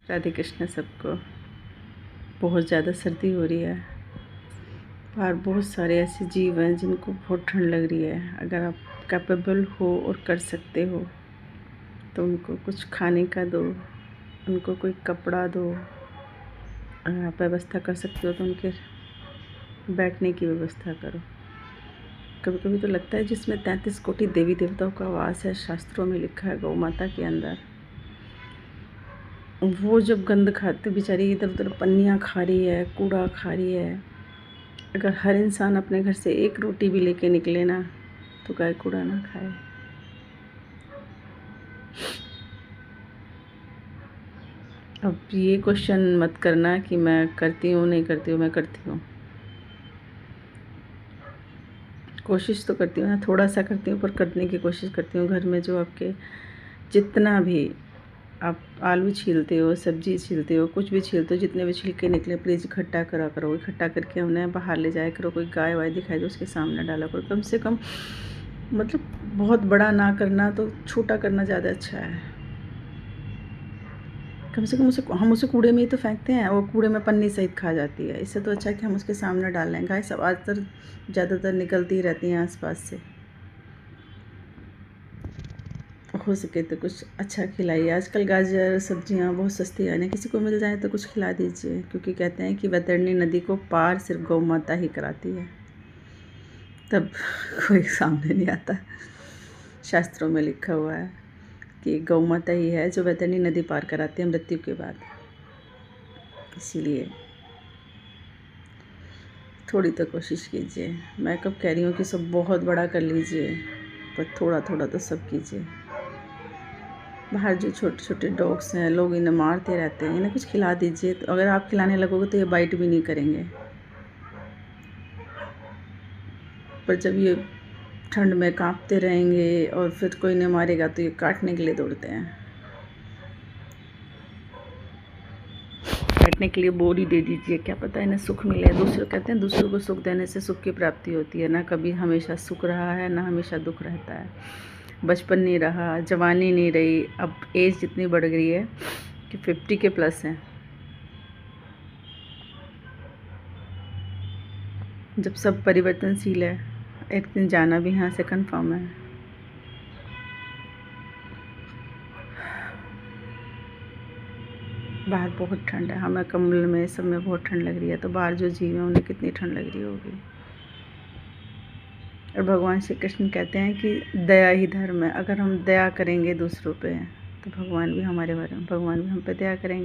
राधे कृष्ण सबको। बहुत ज़्यादा सर्दी हो रही है। बाहर बहुत सारे ऐसे जीव हैं जिनको बहुत ठंड लग रही है। अगर आप कैपेबल हो और कर सकते हो तो उनको कुछ खाने का दो, उनको कोई कपड़ा दो। अगर आप व्यवस्था कर सकते हो तो उनके बैठने की व्यवस्था करो। कभी कभी तो लगता है जिसमें 33 कोटि देवी देवताओं का वास है, शास्त्रों में लिखा है गौ माता के अंदर, वो जब गंद खाती बेचारी इधर उधर पन्नियाँ खा रही है, कूड़ा खा रही है। अगर हर इंसान अपने घर से एक रोटी भी लेके निकले ना तो गाय कूड़ा ना खाए। अब ये क्वेश्चन मत करना कि मैं करती हूँ नहीं करती हूँ, मैं करती हूँ। कोशिश तो करती हूँ ना, थोड़ा सा करती हूँ पर करने की कोशिश करती हूँ। घर में जो आपके जितना भी आप आलू छीलते हो, सब्जी छीलते हो, कुछ भी छीलते हो, जितने भी छिलके निकले प्लीज़ इकट्ठा करा करो। इकट्ठा करके उन्हें बाहर ले जाया करो। कोई गाय वाय दिखाई दो उसके सामने डाला करो। कम से कम मतलब बहुत बड़ा ना करना तो छोटा करना ज़्यादा अच्छा है। कम से कम हम उसे कूड़े में ही तो फेंकते हैं, वो कूड़े में पन्नी सहित खा जाती है। इससे तो अच्छा है कि हम उसके सामने डाल लें। गाय सब आजकल ज़्यादातर निकलती ही रहती हैं आसपास से। हो सके तो कुछ अच्छा खिलाइए। आजकल गाजर सब्जियां बहुत सस्ती आ रही हैं, किसी को मिल जाए तो कुछ खिला दीजिए। क्योंकि कहते हैं कि वैतरणी नदी को पार सिर्फ गौ माता ही कराती है, तब कोई सामने नहीं आता। शास्त्रों में लिखा हुआ है कि गौ माता ही है जो वैतरणी नदी पार कराती है मृत्यु के बाद। इसीलिए थोड़ी तो कोशिश कीजिए। मैं कब कह रही हूँ कि सब बहुत बड़ा कर लीजिए, पर थोड़ा थोड़ा तो सब कीजिए। बाहर जो छोटे छोटे डॉग्स हैं, लोग इन्हें मारते रहते हैं, इन्हें कुछ खिला दीजिए। तो अगर आप खिलाने लगोगे तो ये बाइट भी नहीं करेंगे, पर जब ये ठंड में कांपते रहेंगे और फिर कोई इन्हें मारेगा तो ये काटने के लिए दौड़ते हैं। काटने के लिए बोरी दे दीजिए, क्या पता इन्हें सुख मिले। दूसरे कहते हैं दूसरों को सुख देने से सुख की प्राप्ति होती है। ना कभी हमेशा सुख रहा है, ना हमेशा दुख रहता है। बचपन नहीं रहा, जवानी नहीं रही, अब एज जितनी बढ़ गई है कि 50 के प्लस हैं। जब सब परिवर्तनशील है, एक दिन जाना भी यहाँ से कंफर्म है। बाहर बहुत ठंड है, हमें कम्बल में सब में बहुत ठंड लग रही है, तो बाहर जो जीव हैं उन्हें कितनी ठंड लग रही होगी। और भगवान श्री कृष्ण कहते हैं कि दया ही धर्म है। अगर हम दया करेंगे दूसरों पे तो भगवान भी हम पे दया करेंगे।